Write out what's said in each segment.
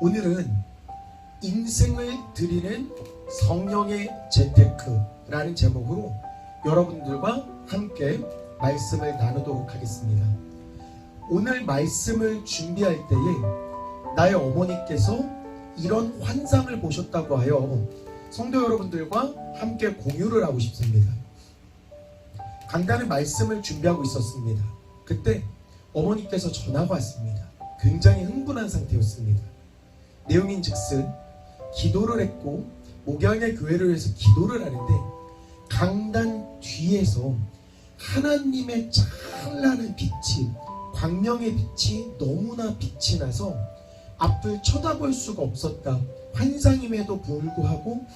오늘은 인생을 드리는 성령의 재테크라는 제목으로 여러분들과 함께 말씀을 나누도록 하겠습니다. 오늘 말씀을 준비할 때에 나의 어머니께서 이런 환상을 보셨다고 하여 성도 여러분들과 함께 공유를 하고 싶습니다. 간단한 말씀을 준비하고 있었습니다. 그때 어머니께서 전화가 왔습니다. 굉장히 흥분한 상태였습니다. 내용인즉슨 기도를 했고 목양의 교회를 위해서 기도를 하는데 강단 뒤에서 하나님의 찬란한 빛이, 광명의 빛이 너무나 빛이 나서 앞을 쳐다볼 수가 없었다. 환상임에도 불구하고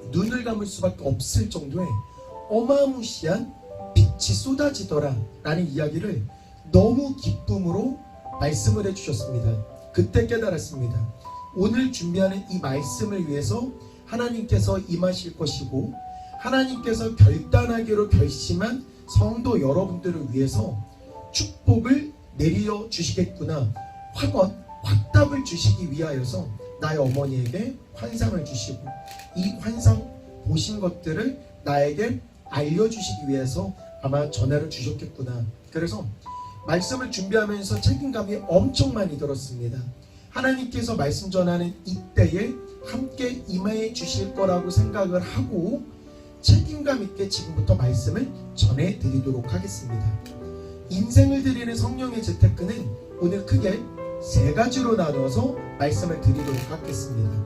눈을 감을 수밖에 없을 정도의 어마무시한 빛이 쏟아지더라 라는 이야기를 너무 기쁨으로 말씀을 해주셨습니다. 그때 깨달았습니다. 오늘 준비하는 이 말씀을 위해서 하나님께서 임하실 것이고 하나님께서 결단하기로 결심한 성도 여러분들을 위해서 축복을 내려 주시겠구나, 확답을 주시기 위하여서 나의 어머니에게 환상을 주시고 이 환상 보신 것들을 나에게 알려주시기 위해서 아마 전화를 주셨겠구나. 그래서 말씀을 준비하면서 책임감이 엄청 많이 들었습니다. 하나님께서 말씀 전하는 이때에 함께 임해 주실 거라고 생각을 하고 책임감 있게 지금부터 말씀을 전해드리도록 하겠습니다. 인생을 드리는 성령의 재테크는 오늘 크게 세 가지로 나누어서 말씀을 드리도록 하겠습니다.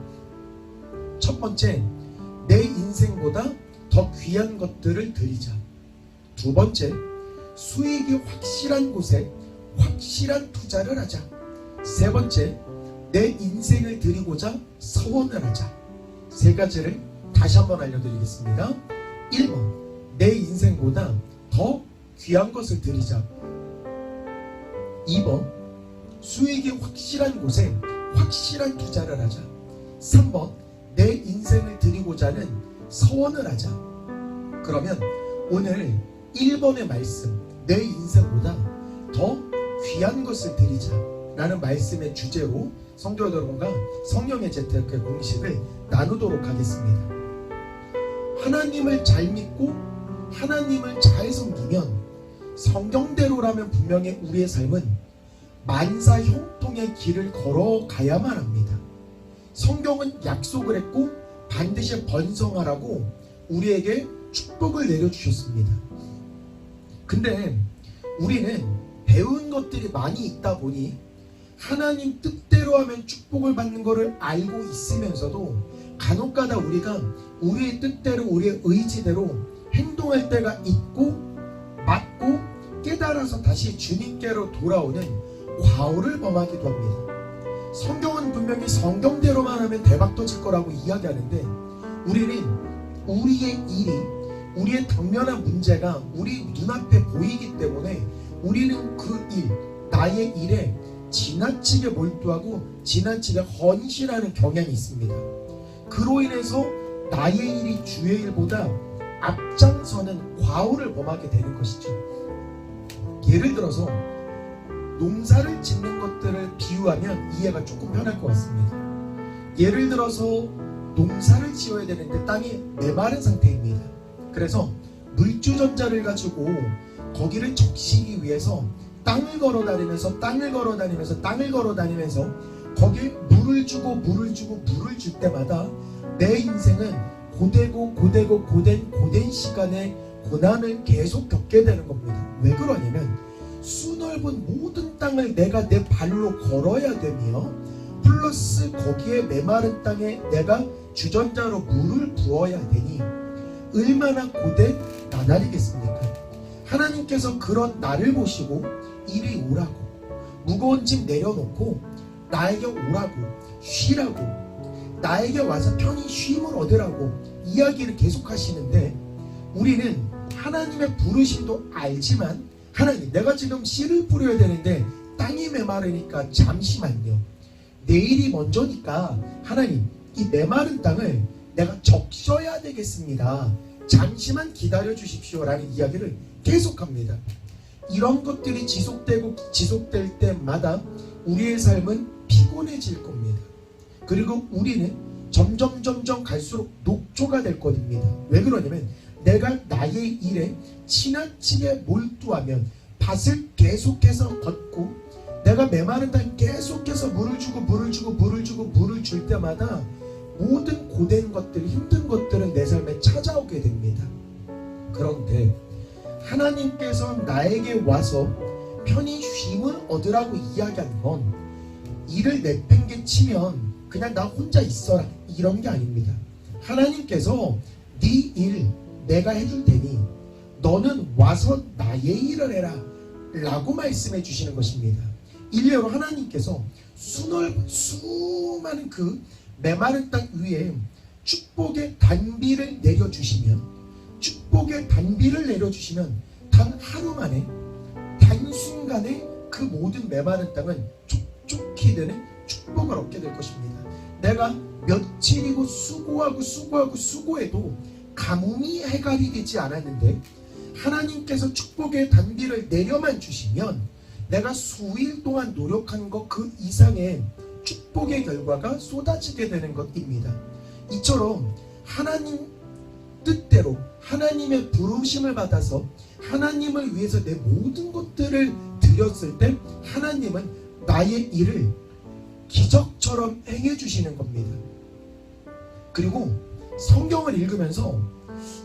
첫 번째, 내 인생보다 더 귀한 것들을 드리자. 두 번째, 수익이 확실한 곳에 확실한 투자를 하자. 세 번째, 내 인생을 드리고자 서원을 하자. 세 가지를 다시 한번 알려드리겠습니다. 1번, 내 인생보다 더 귀한 것을 드리자. 2번, 수익이 확실한 곳에 확실한 투자를 하자. 3번, 내 인생을 드리고자 하는 서원을 하자. 그러면 오늘 1번의 말씀, 내 인생보다 더 귀한 것을 드리자 라는 말씀의 주제로 성도 여러분과 성령의 재테크의 공식을 나누도록 하겠습니다. 하나님을 잘 믿고 하나님을 잘 섬기면 성경대로라면 분명히 우리의 삶은 만사 형통의 길을 걸어가야만 합니다. 성경은 약속을 했고 반드시 번성하라고 우리에게 축복을 내려주셨습니다. 근데 우리는 배운 것들이 많이 있다 보니 하나님 뜻대로 하면 축복을 받는 것을 알고 있으면서도 간혹가다 우리가 우리의 뜻대로 우리의 의지대로 행동할 때가 있고 맞고 깨달아서 다시 주님께로 돌아오는 과오를 범하기도 합니다. 성경은 분명히 성경대로만 하면 대박 터질 거라고 이야기하는데 우리는 우리의 일이, 우리의 당면한 문제가 우리 눈앞에 보이기 때문에 우리는 그 일, 나의 일에 지나치게 몰두하고 지나치게 헌신하는 경향이 있습니다. 그로 인해서 나의 일이 주의 일보다 앞장서는 과오를 범하게 되는 것이죠. 예를 들어서 농사를 짓는 것들을 비유하면 이해가 조금 편할 것 같습니다. 예를 들어서 농사를 지어야 되는데 땅이 메마른 상태입니다. 그래서 물주전자를 가지고 거기를 적시기 위해서 땅을 걸어 다니면서 거기에 물을 줄 때마다 내 인생은 고된 시간에 고난을 계속 겪게 되는 겁니다. 왜 그러냐면 수넓은 모든 땅을 내가 내 발로 걸어야 되며 플러스 거기에 메마른 땅에 내가 주전자로 물을 부어야 되니 얼마나 고된 나날이겠습니까? 하나님께서 그런 나를 보시고 이리 오라고, 무거운 짐 내려놓고 나에게 오라고, 쉬라고, 나에게 와서 편히 쉼을 얻으라고 이야기를 계속 하시는데 우리는 하나님의 부르심도 알지만 하나님, 내가 지금 씨를 뿌려야 되는데 땅이 메마르니까 잠시만요. 내일이 먼저니까 하나님, 이 메마른 땅을 내가 적셔야 되겠습니다. 잠시만 기다려 주십시오 라는 이야기를 계속합니다. 이런 것들이 지속될 때마다 우리의 삶은 피곤해질 겁니다. 그리고 우리는 점점 갈수록 녹초가 될 겁니다. 왜 그러냐면 내가 나의 일에 지나치게 몰두하면 밭을 계속해서 걷고 내가 메마른 땅에 계속해서 물을 줄 때마다 모든 고된 것들, 힘든 것들은 내 삶에 찾아오게 됩니다. 그런데 하나님께서 나에게 와서 편히 쉼을 얻으라고 이야기하는 건 일을 내팽개치면 그냥 나 혼자 있어라 이런 게 아닙니다. 하나님께서 네 일 내가 해줄 테니 너는 와서 나의 일을 해라 라고 말씀해 주시는 것입니다. 일례로 하나님께서 수많은 그 메마른 땅 위에 축복의 단비를 내려주시면 단 하루 만에 단순간에 그 모든 메마른 땅은 촉촉히 되는 축복을 얻게 될 것입니다. 내가 며칠이고 수고해도 가뭄이 해결이 되지 않았는데 하나님께서 축복의 단비를 내려만 주시면 내가 수일 동안 노력한 것 그 이상의 축복의 결과가 쏟아지게 되는 것입니다. 이처럼 하나님 뜻대로 하나님의 부르심을 받아서 하나님을 위해서 내 모든 것들을 드렸을 때 하나님은 나의 일을 기적처럼 행해 주시는 겁니다. 그리고 성경을 읽으면서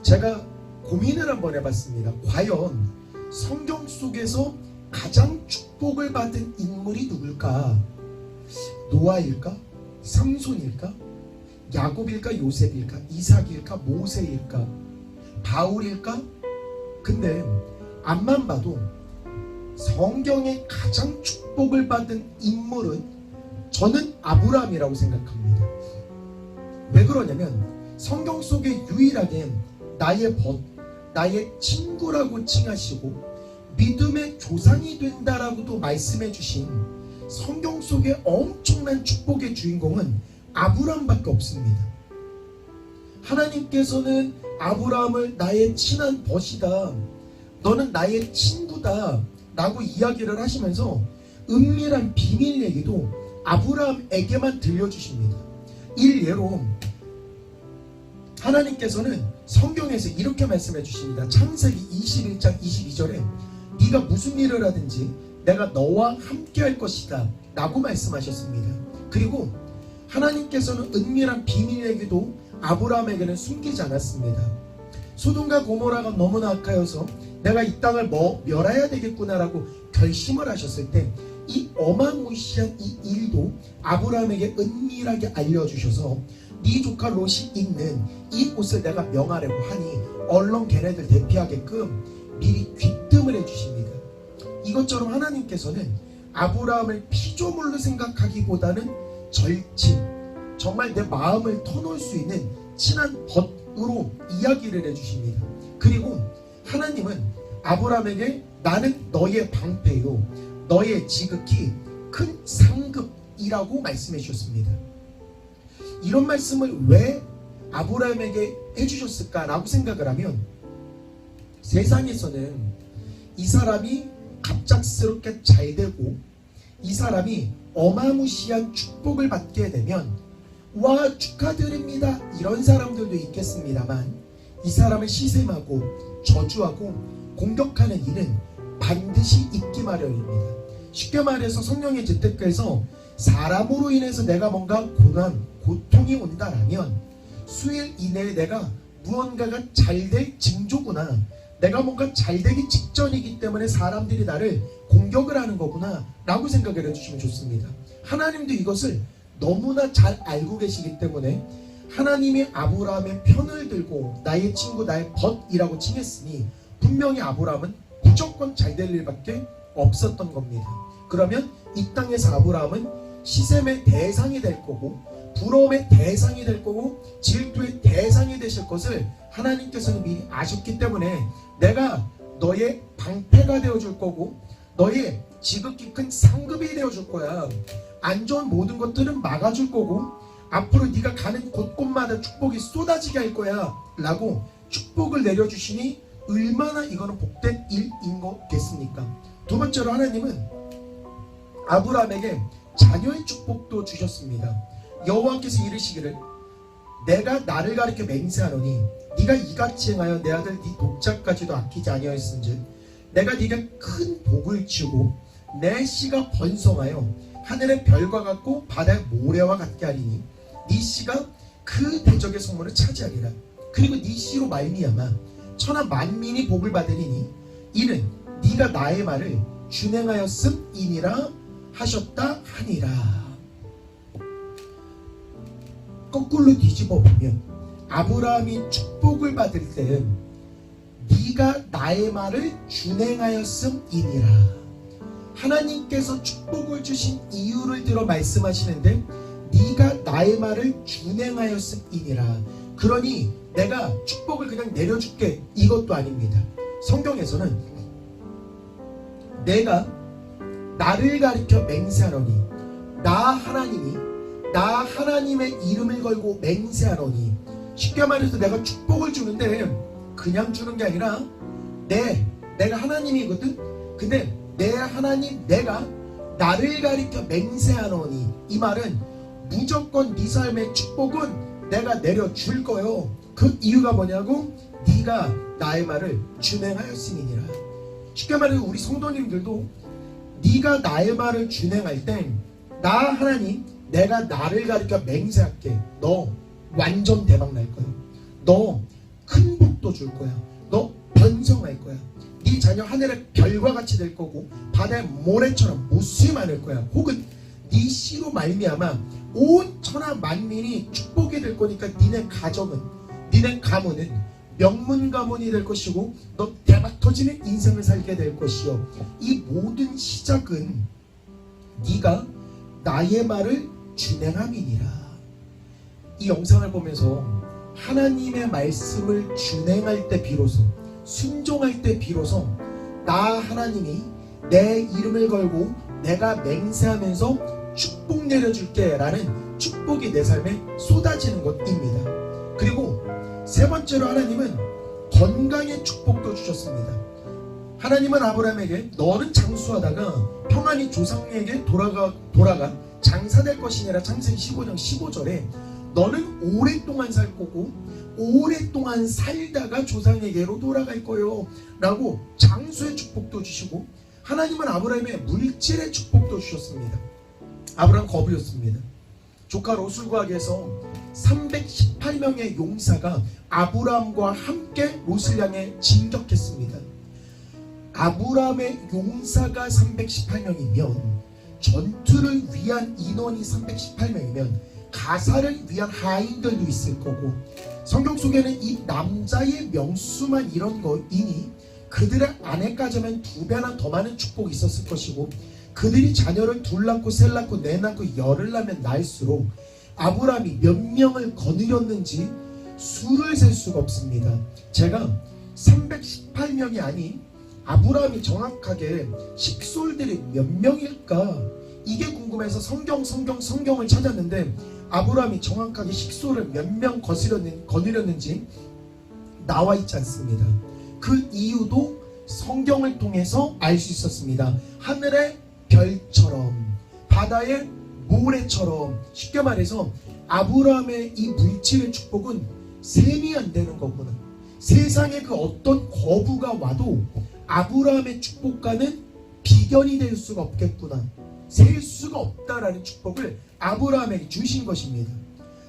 제가 고민을 한번 해봤습니다. 과연 성경 속에서 가장 축복을 받은 인물이 누굴까? 노아일까? 삼손일까? 야곱일까? 요셉일까? 이삭일까? 모세일까? 바울일까? 근데 앞만 봐도 성경의 가장 축복을 받은 인물은 저는 아브라함이라고 생각합니다. 왜 그러냐면 성경 속에 유일하게 나의 친구라고 칭하시고 믿음의 조상이 된다라고도 말씀해 주신 성경 속에 엄청난 축복의 주인공은 아브라함밖에 없습니다. 하나님께서는 아브라함을 나의 친한 벗이다, 너는 나의 친구다 라고 이야기를 하시면서 은밀한 비밀 얘기도 아브라함에게만 들려주십니다. 일례로 하나님께서는 성경에서 이렇게 말씀해 주십니다. 창세기 21장 22절에 네가 무슨 일을 하든지 내가 너와 함께 할 것이다 라고 말씀하셨습니다. 그리고 하나님께서는 은밀한 비밀 얘기도 아브라함에게는 숨기지 않았습니다. 소돔과 고모라가 너무나 악하여서 내가 이 땅을 멸해야 되겠구나라고 결심을 하셨을 때 이 어마무시한 이 일도 아브라함에게 은밀하게 알려주셔서 네 조카 롯이 있는 이곳을 내가 명하려고 하니 얼른 걔네들 대피하게끔 미리 귀뜸을 해주십니다. 이것처럼 하나님께서는 아브라함을 피조물로 생각하기보다는 절친, 정말 내 마음을 터놓을 수 있는 친한 벗으로 이야기를 해주십니다. 그리고 하나님은 아브라함에게 나는 너의 방패요 너의 지극히 큰 상급이라고 말씀해 주셨습니다. 이런 말씀을 왜 아브라함에게 해주셨을까라고 생각을 하면 세상에서는 이 사람이 갑작스럽게 잘되고 이 사람이 어마무시한 축복을 받게 되면 와 축하드립니다 이런 사람들도 있겠습니다만 이 사람을 시샘하고 저주하고 공격하는 일은 반드시 있기 마련입니다. 쉽게 말해서 성령의 재테크에서 사람으로 인해서 내가 뭔가 고통이 온다라면 수일 이내에 내가 무언가가 잘될 징조구나, 내가 뭔가 잘되기 직전이기 때문에 사람들이 나를 공격을 하는 거구나 라고 생각을 해주시면 좋습니다. 하나님도 이것을 너무나 잘 알고 계시기 때문에 하나님이 아브라함의 편을 들고 나의 친구 나의 벗이라고 칭했으니 분명히 아브라함은 무조건 잘될 일밖에 없었던 겁니다. 그러면 이 땅에서 아브라함은 시샘의 대상이 될 거고 부러움의 대상이 될 거고 질투의 대상이 되실 것을 하나님께서는 미리 아셨기 때문에 내가 너의 방패가 되어줄 거고 너의 지극히 큰 상급이 되어줄 거야. 안 좋은 모든 것들은 막아줄 거고 앞으로 네가 가는 곳곳마다 축복이 쏟아지게 할 거야 라고 축복을 내려주시니 얼마나 이거는 복된 일인 거겠습니까? 두 번째로 하나님은 아브라함에게 자녀의 축복도 주셨습니다. 여호와께서 이르시기를 내가 나를 가리켜 맹세하노니 네가 이같이 행하여 내 아들 네 독자까지도 아끼지 아니하였은즉 내가 네게 큰 복을 주고 내 씨가 번성하여 하늘의 별과 같고 바다의 모래와 같게 하리니 네 씨가 그 대적의 성문을 차지하리라. 그리고 네 씨로 말미암아 천하 만민이 복을 받으리니 이는 네가 나의 말을 준행하였음이니라 하셨다 하니라. 거꾸로 뒤집어 보면 아브라함이 축복을 받을 때는 네가 나의 말을 준행하였음이니라. 하나님께서 축복을 주신 이유를 들어 말씀하시는데 네가 나의 말을 준행하였음이니라. 그러니 내가 축복을 그냥 내려줄게 이것도 아닙니다. 성경에서는 내가 나를 가리켜 맹세하노니 나 하나님의 이름을 걸고 맹세하노니, 쉽게 말해서 내가 축복을 주는데 그냥 주는 게 아니라 내가 하나님이거든. 근데 내 하나님 내가 나를 가리켜 맹세하노니, 이 말은 무조건 네 삶의 축복은 내가 내려줄 거요. 그 이유가 뭐냐고? 네가 나의 말을 준행하였음이니라. 쉽게 말해서 우리 성도님들도 네가 나의 말을 준행할 땐 나 하나님 내가 나를 가리켜 맹세할게. 너 완전 대박 날 거야. 너 큰 복도 줄 거야. 너 번성할 거야. 네 자녀 하늘의 별과 같이 될 거고 바다의 모래처럼 무수히 많을 거야. 혹은 네 씨로 말미암아 온 천하 만민이 축복이 될 거니까 니네 가정은, 니네 가문은 명문 가문이 될 것이고 너 대박 터지는 인생을 살게 될 것이요. 이 모든 시작은 네가 나의 말을 준행함이니라. 이 영상을 보면서 하나님의 말씀을 준행할 때 비로소, 순종할 때 비로소 나 하나님이 내 이름을 걸고 내가 맹세하면서 축복 내려줄게 라는 축복이 내 삶에 쏟아지는 것입니다. 그리고 세 번째로 하나님은 건강의 축복도 주셨습니다. 하나님은 아브라함에게 너는 장수하다가 평안히 조상에게 돌아가 장사될 것이니라. 창세기 15장 15절에 너는 오랫동안 살 거고 오랫동안 살다가 조상에게로 돌아갈 거요 라고 장수의 축복도 주시고, 하나님은 아브라함의 물질의 축복도 주셨습니다. 아브라함 거부였습니다. 조카 롯을 구하기 위해서 318명의 용사가 아브라함과 함께 롯을 향해 진격했습니다. 아브라함의 용사가 318명이면 전투를 위한 인원이 318명이면 가사를 위한 하인들도 있을 거고, 성경 속에는 이 남자의 명수만 이런 거이니 그들의 아내까지 하면 2배나 더 많은 축복이 있었을 것이고, 그들이 자녀를 둘 낳고 셋 낳고 넷 낳고 열을 낳으면 낳을수록 아브라함이 몇 명을 거느렸는지 수를 셀 수가 없습니다. 제가 318명이 아닌 아브라함이 정확하게 식솔들이 몇 명일까 이게 궁금해서 성경을 찾았는데 아브라함이 정확하게 식솔을 몇 명 거느렸는지 나와 있지 않습니다. 그 이유도 성경을 통해서 알 수 있었습니다. 하늘의 별처럼 바다의 모래처럼, 쉽게 말해서 아브라함의 이 물질의 축복은 셈이 안 되는 거구나. 세상에 그 어떤 거부가 와도 아브라함의 축복과는 비견이 될 수가 없겠구나, 셀 수가 없다라는 축복을 아브라함에게 주신 것입니다.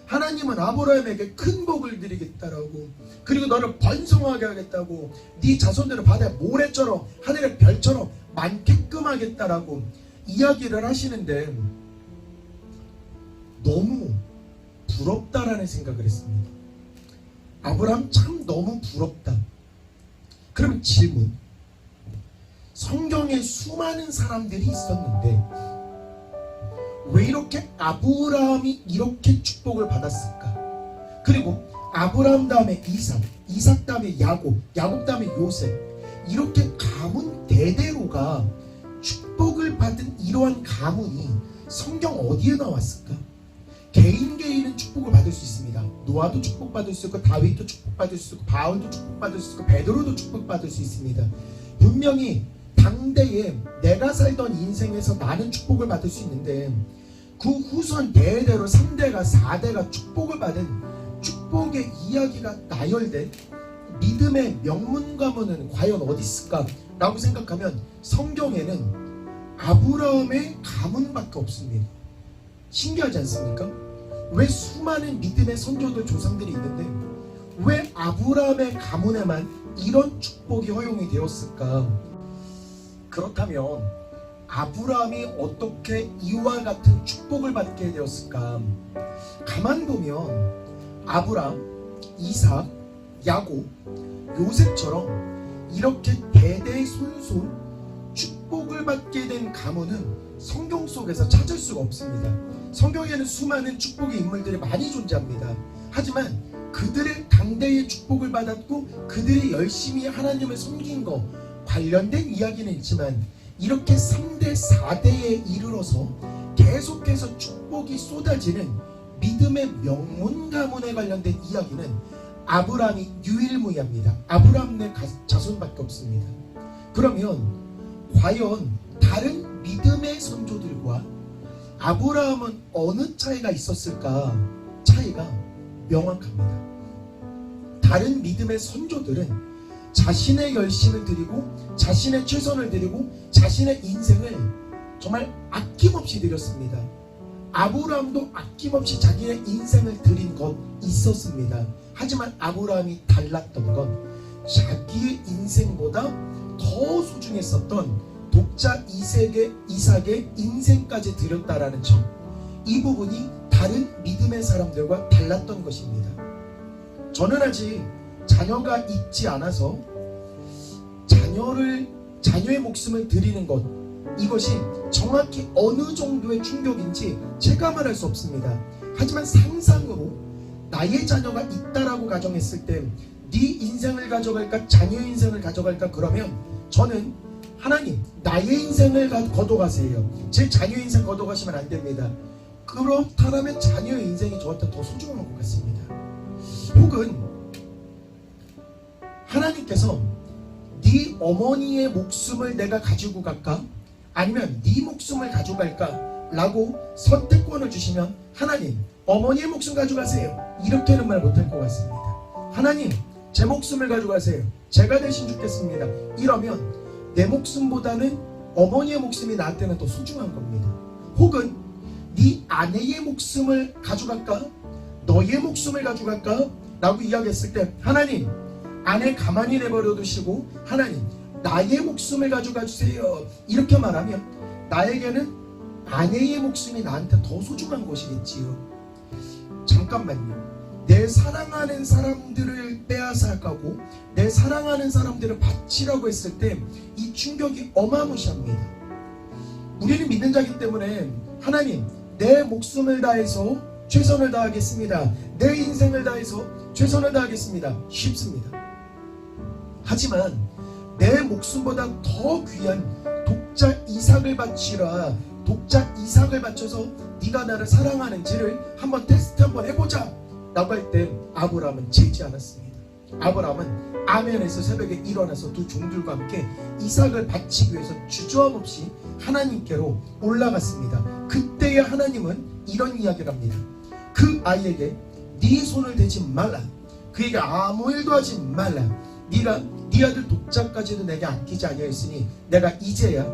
하나님은 아브라함에게 큰 복을 드리겠다라고, 그리고 너를 번성하게 하겠다고, 네 자손들을 바다의 모래처럼 하늘의 별처럼 많게끔 하겠다라고 이야기를 하시는데 너무 부럽다라는 생각을 했습니다. 아브라함 참 너무 부럽다. 그러면 질문, 성경에 수많은 사람들이 있었는데 왜 이렇게 아브라함이 이렇게 축복을 받았을까? 그리고 아브라함 다음에 이삭 다음에 야곱 다음에 요셉, 이렇게 가문 대대로가 축복을 받은 이러한 가문이 성경 어디에 나왔을까? 개인은 축복을 받을 수 있습니다. 노아도 축복받을 수 있고, 다윗도 축복받을 수 있고, 바울도 축복받을 수 있고, 베드로도 축복받을 수 있습니다. 분명히 당대에 내가 살던 인생에서 많은 축복을 받을 수 있는데 그 후손 대대로 3대가 4대가 축복을 받은 축복의 이야기가 나열된 믿음의 명문 가문은 과연 어디 있을까? 라고 생각하면 성경에는 아브라함의 가문밖에 없습니다. 신기하지 않습니까? 왜 수많은 믿음의 선조들 조상들이 있는데 왜 아브라함의 가문에만 이런 축복이 허용이 되었을까? 그렇다면 아브라함이 어떻게 이와 같은 축복을 받게 되었을까? 가만 보면 아브라함, 이삭, 야곱, 요셉처럼 이렇게 대대손손 축복을 받게 된 가문은 성경 속에서 찾을 수가 없습니다. 성경에는 수많은 축복의 인물들이 많이 존재합니다. 하지만 그들의 당대의 축복을 받았고 그들이 열심히 하나님을 섬긴 거 관련된 이야기는 있지만 이렇게 3대 4대에 이르러서 계속해서 축복이 쏟아지는 믿음의 명문 가문에 관련된 이야기는 아브라함이 유일무이합니다. 아브라함의 자손밖에 없습니다. 그러면 과연 다른 믿음의 선조들과 아브라함은 어느 차이가 있었을까? 차이가 명확합니다. 다른 믿음의 선조들은 자신의 열심을 드리고 자신의 최선을 드리고 자신의 인생을 정말 아낌없이 드렸습니다. 아브라함도 아낌없이 자기의 인생을 드린 것 있었습니다. 하지만 아브라함이 달랐던 건 자기의 인생보다 더 소중했었던 독자 이삭의 인생까지 드렸다라는 점, 이 부분이 다른 믿음의 사람들과 달랐던 것입니다. 저는 아직 자녀가 있지 않아서 자녀의 목숨을 드리는 것, 이것이 정확히 어느 정도의 충격인지 체감을 할 수 없습니다. 하지만 상상으로 나의 자녀가 있다라고 가정했을 때 네 인생을 가져갈까 자녀 인생을 가져갈까, 그러면 저는 하나님 나의 인생을 거둬가세요. 제 자녀 인생 거둬가시면 안 됩니다. 그렇다면 자녀의 인생이 저한테 더 소중한 것 같습니다. 혹은 하나님께서 네 어머니의 목숨을 내가 가지고 갈까? 아니면 네 목숨을 가져갈까? 라고 선택권을 주시면 하나님 어머니의 목숨 가져가세요, 이렇게는 말 못할 것 같습니다. 하나님 제 목숨을 가져가세요, 제가 대신 죽겠습니다, 이러면 내 목숨보다는 어머니의 목숨이 나한테는 더 소중한 겁니다. 혹은 네 아내의 목숨을 가져갈까? 너의 목숨을 가져갈까? 라고 이야기했을 때 하나님 아내 가만히 내버려 두시고 하나님 나의 목숨을 가져가 주세요, 이렇게 말하면 나에게는 아내의 목숨이 나한테 더 소중한 것이겠지요. 잠깐만요. 내 사랑하는 사람들을 빼앗아가고 내 사랑하는 사람들을 바치라고 했을 때 이 충격이 어마무시합니다. 우리는 믿는 자이기 때문에 하나님 내 목숨을 다해서 최선을 다하겠습니다, 내 인생을 다해서 최선을 다하겠습니다, 쉽습니다. 하지만 내 목숨보다 더 귀한 독자 이삭을 바치라, 독자 이삭을 바쳐서 네가 나를 사랑하는지를 한번 테스트 한번 해보자 라고 할 때 아브라함은 재지 않았습니다. 아브라함은 아멘에서 새벽에 일어나서 두 종들과 함께 이삭을 바치기 위해서 주저함없이 하나님께로 올라갔습니다. 그때의 하나님은 이런 이야기를 합니다. 그 아이에게 네 손을 대지 말라, 그에게 아무 일도 하지 말라, 네가 네 아들 독자까지도 내게 아끼지 아니하였으니 내가 이제야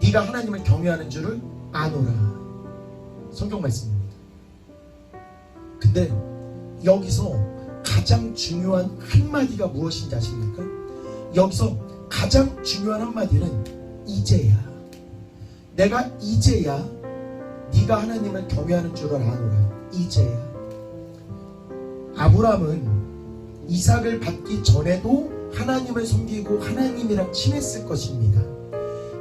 네가 하나님을 경외하는 줄을 아노라. 성경 말씀입니다. 근데 여기서 가장 중요한 한마디가 무엇인지 아십니까? 여기서 가장 중요한 한마디는 이제야, 내가 이제야 네가 하나님을 경외하는 줄을 아노라. 이제야. 아브라함은 이삭을 받기 전에도 하나님을 섬기고 하나님이랑 친했을 것입니다.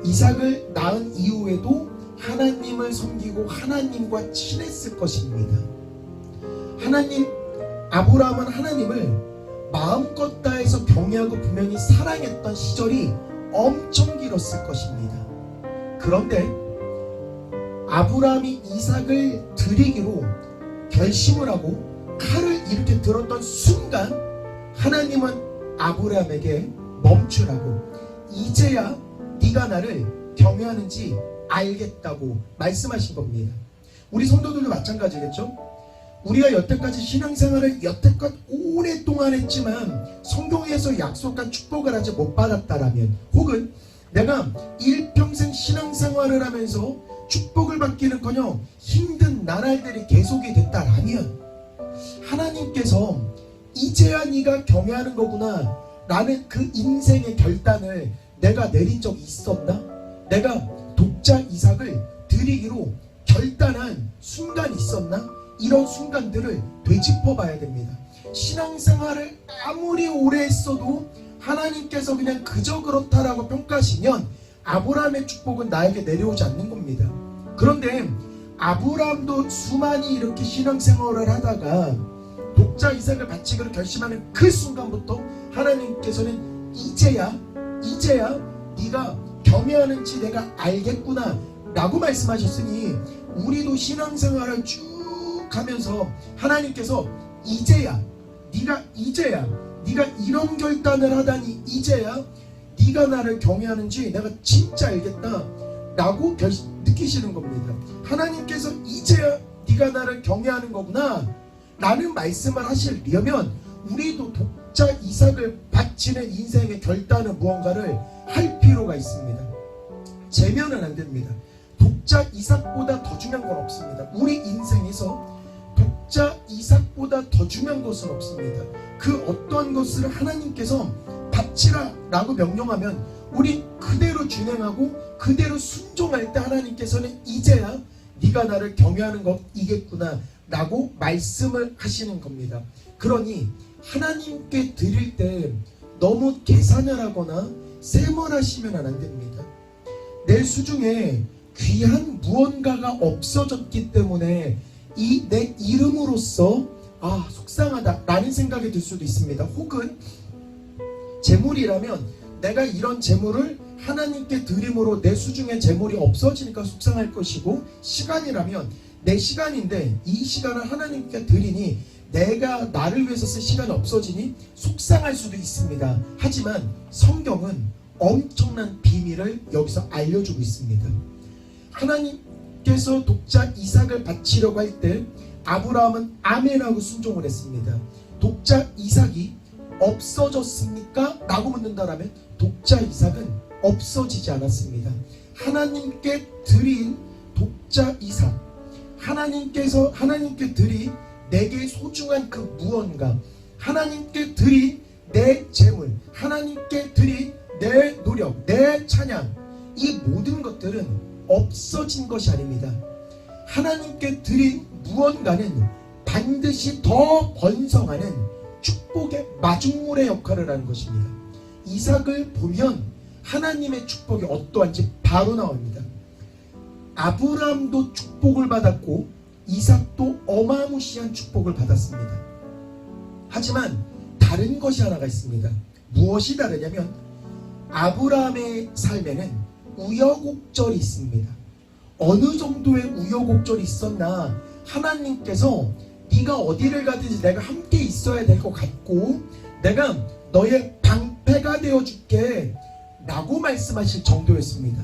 이삭을 낳은 이후에도 하나님을 섬기고 하나님과 친했을 것입니다. 아브라함은 하나님을 마음껏 다해서 경외하고 분명히 사랑했던 시절이 엄청 길었을 것입니다. 그런데 아브라함이 이삭을 드리기로 결심을 하고 칼을 이렇게 들었던 순간 하나님은 아브라함에게 멈추라고, 이제야 네가 나를 경외하는지 알겠다고 말씀하신 겁니다. 우리 성도들도 마찬가지겠죠? 우리가 여태까지 신앙생활을 여태껏 오랫동안 했지만 성경에서 약속한 축복을 아직 못 받았다라면, 혹은 내가 일평생 신앙생활을 하면서 축복을 받기는커녕 힘든 나날들이 계속이 됐다라면, 하나님께서 이제야 네가 경외하는 거구나 라는 그 인생의 결단을 내가 내린 적이 있었나? 내가 독자 이삭을 드리기로 결단한 순간이 있었나? 이런 순간들을 되짚어 봐야 됩니다. 신앙생활을 아무리 오래 했어도 하나님께서 그냥 그저 그렇다라고 평가하시면 아브라함의 축복은 나에게 내려오지 않는 겁니다. 그런데 아브라함도 수많이 이렇게 신앙생활을 하다가 독자 이삭을 바치기로 결심하는 그 순간부터 하나님께서는 이제야 네가 경외하는지 내가 알겠구나 라고 말씀하셨으니, 우리도 신앙생활을 쭉 하면서 하나님께서 이제야 네가 이런 결단을 하다니 이제야 네가 나를 경외하는지 내가 진짜 알겠다 라고 느끼시는 겁니다. 하나님께서 이제야 네가 나를 경외하는 거구나 라는 말씀을 하시려면 우리도 독자 이삭을 바치는 인생의 결단은 무언가를 할 필요가 있습니다. 재면은 안 됩니다. 독자 이삭보다 더 중요한 건 없습니다. 우리 인생에서 독자 이삭보다 더 중요한 것은 없습니다. 그 어떠한 것을 하나님께서 바치라 라고 명령하면 우리 그대로 준행하고 그대로 순종할 때 하나님께서는 이제야 네가 나를 경외하는 것이겠구나 라고 말씀을 하시는 겁니다. 그러니 하나님께 드릴 때 너무 계산을 하거나 세멀하시면 안 됩니다. 내 수중에 귀한 무언가가 없어졌기 때문에 이 내 이름으로써 속상하다 라는 생각이 들 수도 있습니다. 혹은 재물이라면 내가 이런 재물을 하나님께 드림으로 내 수중에 재물이 없어지니까 속상할 것이고, 시간이라면 내 시간인데 이 시간을 하나님께 드리니 내가 나를 위해서 쓸 시간이 없어지니 속상할 수도 있습니다. 하지만 성경은 엄청난 비밀을 여기서 알려주고 있습니다. 하나님께서 독자 이삭을 바치려고 할 때 아브라함은 아멘하고 순종을 했습니다. 독자 이삭이 없어졌습니까? 라고 묻는다라면 독자 이삭은 없어지지 않았습니다. 하나님께 드린 독자 이삭, 하나님께 드린 내게 소중한 그 무언가, 하나님께 드린 내 재물, 하나님께 드린 내 노력, 내 찬양, 이 모든 것들은 없어진 것이 아닙니다. 하나님께 드린 무언가는 반드시 더 번성하는 축복의 마중물의 역할을 하는 것입니다. 이삭을 보면 하나님의 축복이 어떠한지 바로 나옵니다. 아브라함도 축복을 받았고 이삭도 어마무시한 축복을 받았습니다. 하지만 다른 것이 하나가 있습니다. 무엇이 다르냐면 아브라함의 삶에는 우여곡절이 있습니다. 어느 정도의 우여곡절이 있었나, 하나님께서 네가 어디를 가든지 내가 함께 있어야 될 것 같고 내가 너의 방패가 되어줄게 라고 말씀하실 정도였습니다.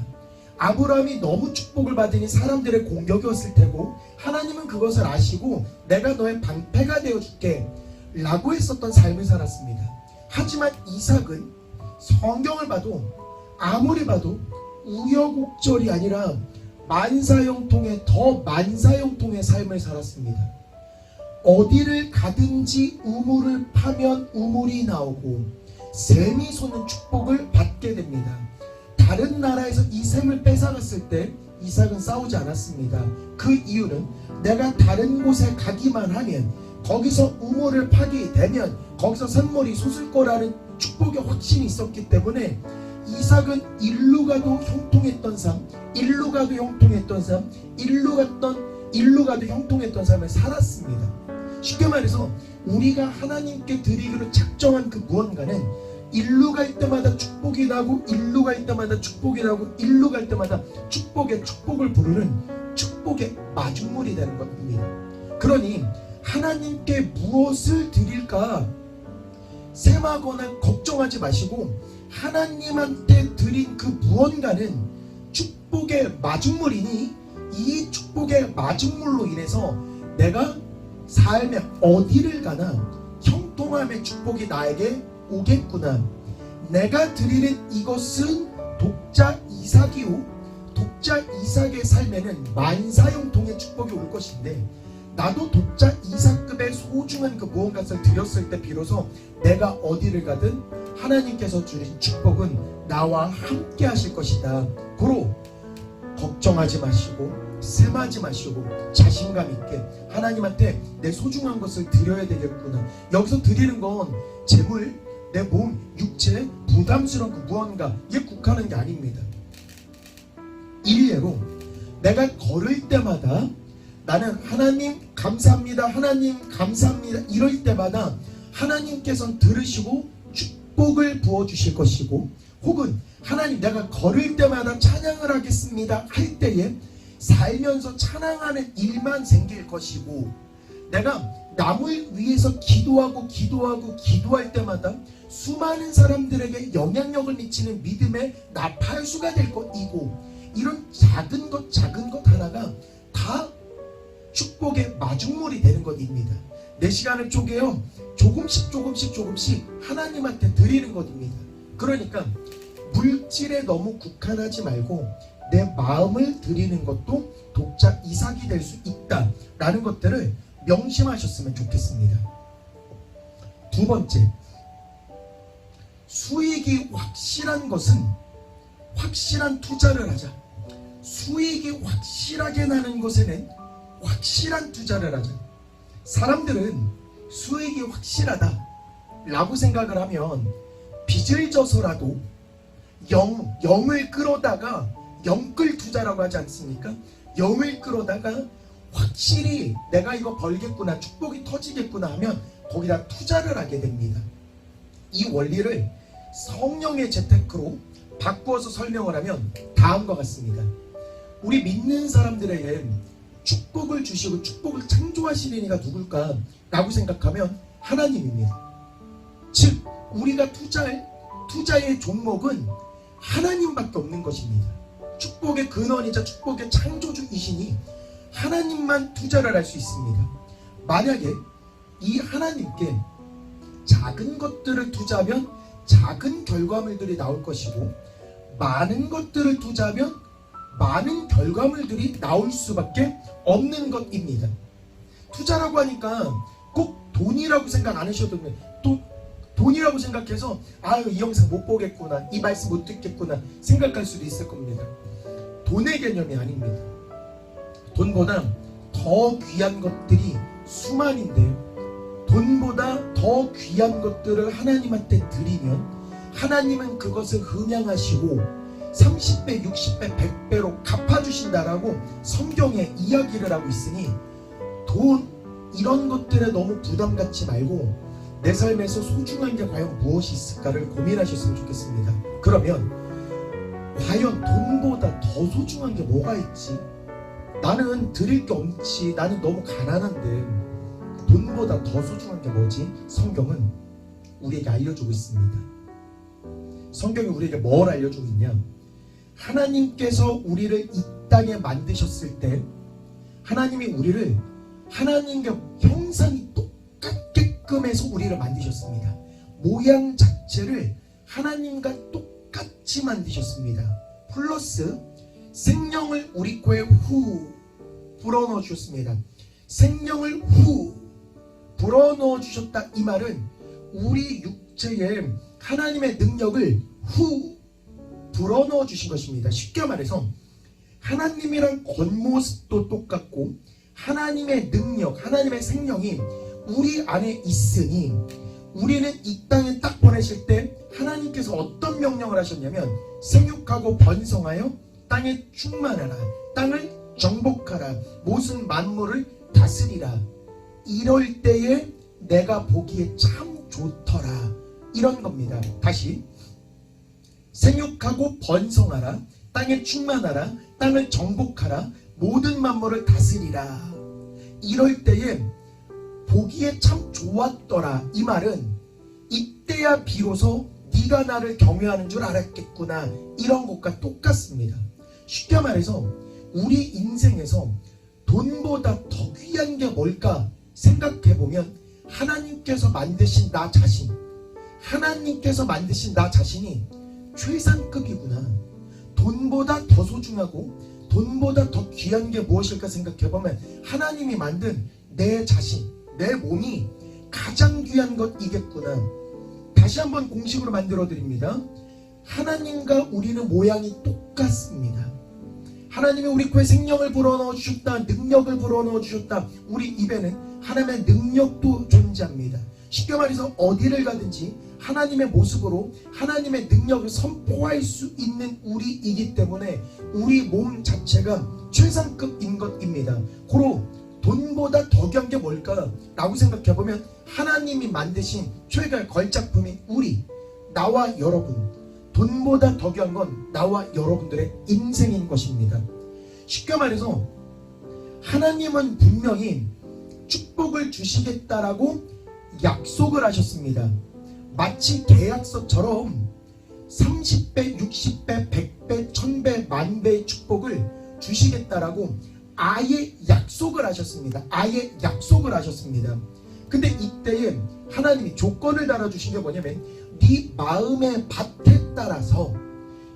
아브라함이 너무 축복을 받으니 사람들의 공격이 왔을 테고 하나님은 그것을 아시고 내가 너의 방패가 되어줄게 라고 했었던 삶을 살았습니다. 하지만 이삭은 성경을 봐도 아무리 봐도 우여곡절이 아니라 만사형통의 더 만사형통의 삶을 살았습니다. 어디를 가든지 우물을 파면 우물이 나오고 샘이 솟는 축복을 받게 됩니다. 다른 나라에서 이 샘을 뺏어갔을 때 이삭은 싸우지 않았습니다. 그 이유는 내가 다른 곳에 가기만 하면 거기서 우물을 파게 되면 거기서 산물이 솟을 거라는 축복의 확신이 있었기 때문에 이삭은 일로 가도 형통했던 삶, 일로 가도 형통했던 삶, 일로 가도 형통했던 삶을 살았습니다. 쉽게 말해서 우리가 하나님께 드리기로 작정한 그 무언가는 일로 갈 때마다 축복이 나고 일로 갈 때마다 축복이 나고 일로 갈 때마다 축복을 부르는 축복의 마중물이 되는 겁니다. 그러니 하나님께 무엇을 드릴까 셈하거나 걱정하지 마시고 하나님한테 드린 그 무언가는 축복의 마중물이니 이 축복의 마중물로 인해서 내가 삶에 어디를 가나 형통함의 축복이 나에게 오겠구나. 내가 드리는 이것은 독자 이삭이요, 독자 이삭의 삶에는 만사형통의 축복이 올 것인데 나도 독자 이삭급의 소중한 그 무언가를 드렸을 때 비로소 내가 어디를 가든 하나님께서 주신 축복은 나와 함께 하실 것이다. 고로 걱정하지 마시고 셈하지 마시고 자신감 있게 하나님한테 내 소중한 것을 드려야 되겠구나. 여기서 드리는 건 재물, 내 몸, 육체, 부담스러운 그 무언가에 국한한 게 아닙니다. 일례로 내가 걸을 때마다 나는 하나님 감사합니다, 하나님 감사합니다 이럴 때마다 하나님께서는 들으시고 축복을 부어주실 것이고, 혹은 하나님 내가 걸을 때마다 찬양을 하겠습니다 할 때에 살면서 찬양하는 일만 생길 것이고, 내가 남을 위해서 기도할 때마다 수많은 사람들에게 영향력을 미치는 믿음의 나팔수가 될 것이고, 이런 작은 것 하나가 다 축복의 마중물이 되는 것입니다. 내 시간을 쪼개요 조금씩 하나님한테 드리는 것입니다. 그러니까 물질에 너무 국한하지 말고 내 마음을 드리는 것도 독자 이삭이 될 수 있다라는 것들을 명심하셨으면 좋겠습니다. 두 번째, 수익이 확실한 것은 확실한 투자를 하자. 수익이 확실하게 나는 것에는 확실한 투자를 하자. 사람들은 수익이 확실하다 라고 생각을 하면 빚을 져서라도 영을 끌어다가 영끌 투자라고 하지 않습니까? 영을 끌어다가 확실히 내가 이거 벌겠구나, 축복이 터지겠구나 하면 거기다 투자를 하게 됩니다. 이 원리를 성령의 재테크로 바꾸어서 설명을 하면 다음과 같습니다. 우리 믿는 사람들에게 축복을 주시고 축복을 창조하시는 이가 누굴까 라고 생각하면 하나님입니다. 즉 우리가 투자의 종목은 하나님밖에 없는 것입니다. 축복의 근원이자 축복의 창조주이시니 하나님만 투자를 할 수 있습니다. 만약에 이 하나님께 작은 것들을 투자하면 작은 결과물들이 나올 것이고, 많은 것들을 투자하면 많은 결과물들이 나올 수밖에 없는 것입니다. 투자라고 하니까 꼭 돈이라고 생각 안 하셔도 됩니다. 또 돈이라고 생각해서 아유 이 영상 못 보겠구나, 이 말씀 못 듣겠구나 생각할 수도 있을 겁니다. 돈의 개념이 아닙니다. 돈보다 더 귀한 것들이 수만인데요, 돈보다 더 귀한 것들을 하나님한테 드리면 하나님은 그것을 흥양하시고 30배, 60배, 100배로 갚아주신다라고 성경에 이야기를 하고 있으니 돈 이런 것들에 너무 부담 갖지 말고 내 삶에서 소중한 게 과연 무엇이 있을까를 고민하셨으면 좋겠습니다. 그러면 과연 돈보다 더 소중한 게 뭐가 있지? 나는 드릴 게 없지, 나는 너무 가난한데 돈보다 더 소중한 게 뭐지? 성경은 우리에게 알려주고 있습니다. 성경이 우리에게 뭘 알려주고 있냐? 하나님께서 우리를 이 땅에 만드셨을 때 하나님이 우리를 하나님과 형상이 똑같게끔 해서 우리를 만드셨습니다. 모양 자체를 하나님과 똑같이 만드셨습니다. 플러스 생명을 우리 코에 후 불어넣어 주셨습니다. 생명을 후 불어넣어 주셨다, 이 말은 우리 육체에 하나님의 능력을 후 불어넣어 주신 것입니다. 쉽게 말해서 하나님이랑 겉모습도 똑같고 하나님의 능력, 하나님의 생명이 우리 안에 있으니 우리는 이 땅에 딱 보내실 때 하나님께서 어떤 명령을 하셨냐면 생육하고 번성하여 땅에 충만하라, 땅을 정복하라, 모든 만물을 다스리라. 이럴 때에 내가 보기에 참 좋더라, 이런 겁니다. 다시, 생육하고 번성하라, 땅에 충만하라, 땅을 정복하라, 모든 만물을 다스리라. 이럴 때에 보기에 참 좋았더라, 이 말은 이때야 비로소 네가 나를 경외하는 줄 알았겠구나. 이런 것과 똑같습니다. 쉽게 말해서 우리 인생에서 돈보다 더 귀한 게 뭘까 생각해보면 하나님께서 만드신 나 자신, 하나님께서 만드신 나 자신이 최상급이구나. 돈보다 더 소중하고 돈보다 더 귀한 게 무엇일까 생각해보면 하나님이 만든 내 자신, 내 몸이 가장 귀한 것이겠구나. 다시 한번 공식으로 만들어 드립니다. 하나님과 우리는 모양이 똑같습니다. 하나님이 우리 코에 생명을 불어넣어 주셨다, 능력을 불어넣어 주셨다. 우리 입에는 하나님의 능력도 존재합니다. 쉽게 말해서 어디를 가든지 하나님의 모습으로 하나님의 능력을 선포할 수 있는 우리이기 때문에 우리 몸 자체가 최상급인 것입니다. 고로 돈보다 더 귀한 게 뭘까? 라고 생각해보면 하나님이 만드신 최고의 걸작품이 우리, 나와 여러분. 돈보다 더 귀한 건 나와 여러분들의 인생인 것입니다. 쉽게 말해서 하나님은 분명히 축복을 주시겠다라고 약속을 하셨습니다. 마치 계약서처럼 30배, 60배, 100배, 1000배, 만배의 축복을 주시겠다라고 아예 약속을 하셨습니다. 아예 약속을 하셨습니다. 근데 이때에 하나님이 조건을 달아주신 게 뭐냐면 네 마음의 밭에 따라서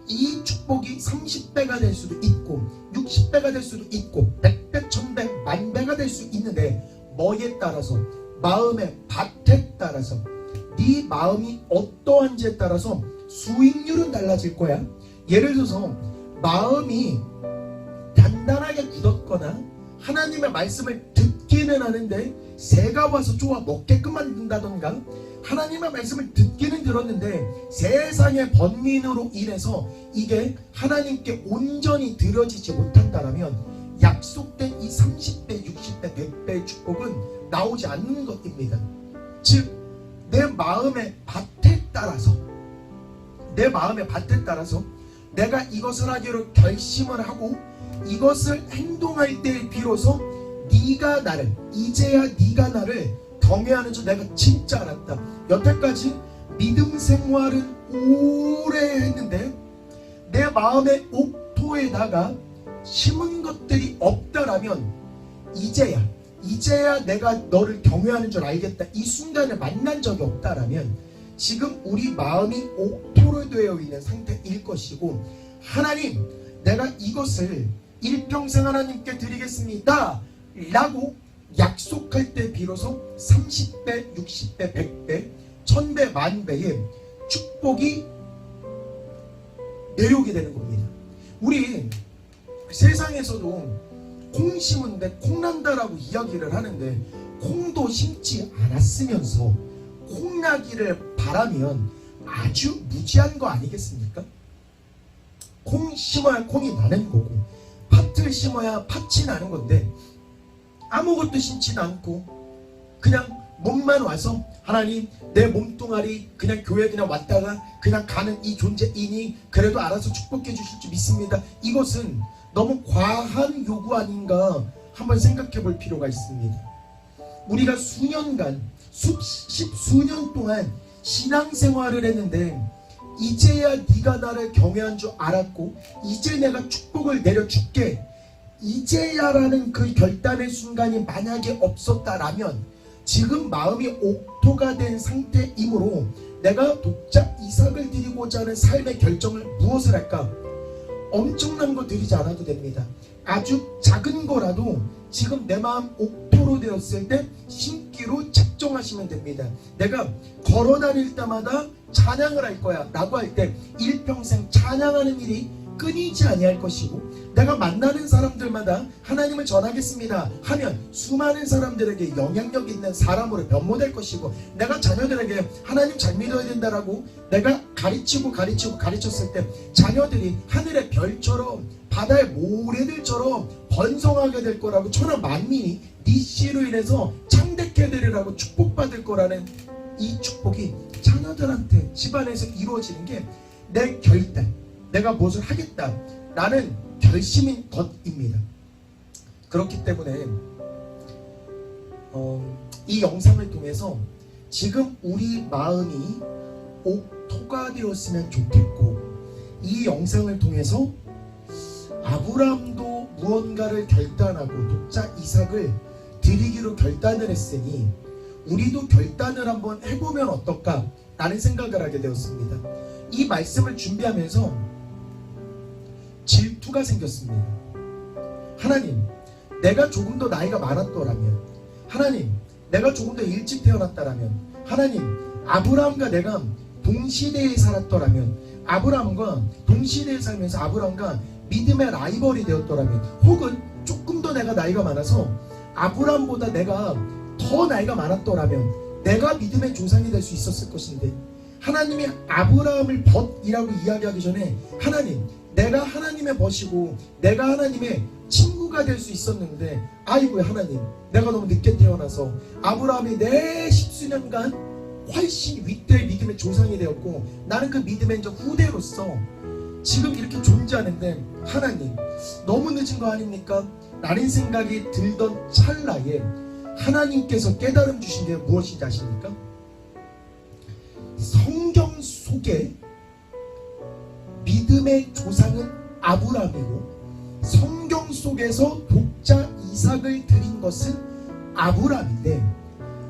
이 축복이 30배가 될 수도 있고 60배가 될 수도 있고 100배, 1000배, 만배가 될 수 있는데 뭐에 따라서? 마음의 밭에 따라서. 네 마음이 어떠한지에 따라서 수익률은 달라질 거야. 예를 들어서 마음이 단단하게 굳었거나 하나님의 말씀을 듣기는 하는데 새가 와서 쪼아 먹게끔 만든다던가 하나님의 말씀을 듣기는 들었는데 세상의 번민으로 인해서 이게 하나님께 온전히 들어지지 못한다라면 약속된 이 30배, 60배, 100배의 축복은 나오지 않는 것입니다. 즉 내 마음의 밭에 따라서 내가 이것을 하기로 결심을 하고 이것을 행동할 때 비로소 네가 나를, 이제야 네가 나를 경외하는 줄 내가 진짜 알았다. 여태까지 믿음 생활은 오래 했는데 내 마음의 옥토에다가 심은 것들이 없다라면 이제야 내가 너를 경외하는 줄 알겠다. 이 순간을 만난 적이 없다라면 지금 우리 마음이 옥토로 되어 있는 상태일 것이고 하나님 내가 이것을 일평생 하나님께 드리겠습니다 라고 약속할 때 비로소 30배, 60배, 100배, 1000배, 만배의 축복이 내려오게 되는 겁니다. 우리 세상에서도 콩 심은데 콩 난다라고 이야기를 하는데 콩도 심지 않았으면서 콩 나기를 바라면 아주 무지한 거 아니겠습니까? 콩 심어야 콩이 나는 거고 팥을 심어야 팥이 나는 건데 아무것도 심지는 않고 그냥 몸만 와서 하나님 내 몸뚱아리 그냥 교회 그냥 왔다가 그냥 가는 이 존재이니 그래도 알아서 축복해 주실 줄 믿습니다. 이것은 너무 과한 요구 아닌가 한번 생각해 볼 필요가 있습니다. 우리가 수년간 수년 동안 신앙생활을 했는데 이제야 네가 나를 경외한 줄 알았고 이제 내가 축복을 내려줄게 이제야라는 그 결단의 순간이 만약에 없었다라면 지금 마음이 옥토가 된 상태이므로 내가 독자 이삭을 드리고자 하는 삶의 결정을 무엇을 할까? 엄청난 거 드리지 않아도 됩니다. 아주 작은 거라도 지금 내 마음 옥토로 되었을 때 심기로 작정하시면 됩니다. 내가 걸어 다닐 때마다 찬양을 할 거야 라고 할 때 일평생 찬양하는 일이 끊이지 아니할 것이고 내가 만나는 사람들마다 하나님을 전하겠습니다 하면 수많은 사람들에게 영향력 있는 사람으로 변모될 것이고 내가 자녀들에게 하나님 잘 믿어야 된다라고 내가 가르쳤을 때 자녀들이 하늘의 별처럼 바다의 모래들처럼 번성하게 될 거라고 천하 만민이 네 씨로 인해서 창대케 되리라고 축복받을 거라는 이 축복이 자녀들한테 집안에서 이루어지는 게 내 결단 내가 무엇을 하겠다라는 결심인 것입니다. 그렇기 때문에 이 영상을 통해서 지금 우리 마음이 옥토가 되었으면 좋겠고, 이 영상을 통해서 아브라함도 무언가를 결단하고 독자 이삭을 드리기로 결단을 했으니 우리도 결단을 한번 해보면 어떨까 라는 생각을 하게 되었습니다. 이 말씀을 준비하면서 질투가 생겼습니다. 하나님, 내가 조금 더 나이가 많았더라면, 하나님, 내가 조금 더 일찍 태어났다라면, 하나님, 아브라함과 내가 동시대에 살았더라면, 아브라함과 동시대에 살면서 아브라함과 믿음의 라이벌이 되었더라면, 혹은 조금 더 내가 나이가 많아서 아브라함보다 내가 더 나이가 많았더라면 내가 믿음의 조상이 될 수 있었을 것인데, 하나님이 아브라함을 벗이라고 이야기하기 전에 하나님, 내가 하나님의 벗이고 내가 하나님의 친구가 될 수 있었는데, 아이고 하나님, 내가 너무 늦게 태어나서 아브라함이 내 십수년간 훨씬 윗대의 믿음의 조상이 되었고 나는 그 믿음의 이제 후대로서 지금 이렇게 존재하는데, 하나님 너무 늦은 거 아닙니까? 라는 생각이 들던 찰나에 하나님께서 깨달음 주신 게 무엇인지 아십니까? 성경 속에 믿음의 조상은 아브라함이고 성경 속에서 독자 이삭을 드린 것은 아브라함인데,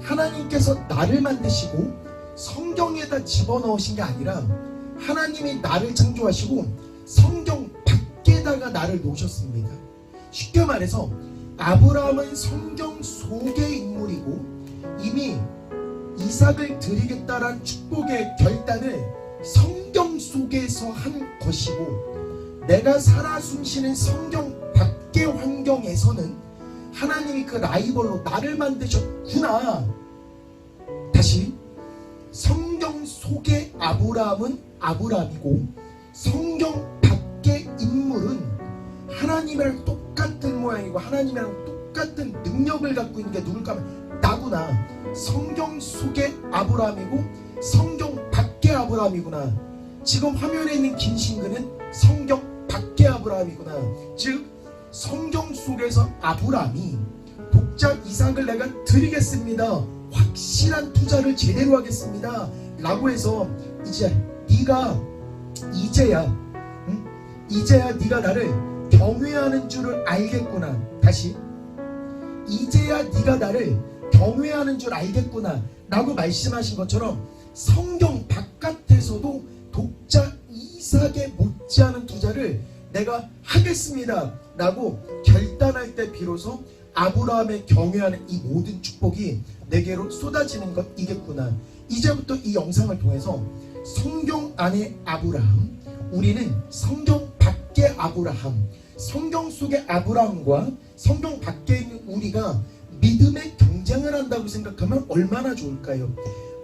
하나님께서 나를 만드시고 성경에다 집어넣으신 게 아니라 하나님이 나를 창조하시고 성경 밖에다가 나를 놓으셨습니다. 쉽게 말해서 아브라함은 성경 속의 인물이고 이미 이삭을 드리겠다라는 축복의 결단을 성경 속에서 한 것이고, 내가 살아 숨쉬는 성경 밖의 환경에서는 하나님이 그 라이벌로 나를 만드셨구나. 다시, 성경 속의 아브라함은 아브라함이고 성경 밖의 인물은 하나님이랑 똑같은 모양이고 하나님이랑 똑같은 능력을 갖고 있는 게 누굴까 하면 나구나. 성경 속의 아브라함이고 성경 밖의 아브라함이구나. 지금 화면에 있는 김신근은 성경 밖의 아브라함이구나. 즉 성경 속에서 아브라함이 독자 이삭을 내가 드리겠습니다, 확실한 투자를 제대로 하겠습니다 라고 해서 이제야 네가 나를 경외하는 줄을 알겠구나. 다시, 이제야 네가 나를 경외하는 줄 알겠구나 라고 말씀하신 것처럼 성경 바깥에서도 독자 이삭에 못지않은 투자를 내가 하겠습니다 라고 결단할 때 비로소 아브라함의 경외하는 이 모든 축복이 내게로 쏟아지는 것이겠구나. 이제부터 이 영상을 통해서 성경 안의 아브라함, 우리는 성경 밖의 아브라함, 성경 속의 아브라함과 성경 밖에 있는 우리가 믿음의 경쟁을 한다고 생각하면 얼마나 좋을까요?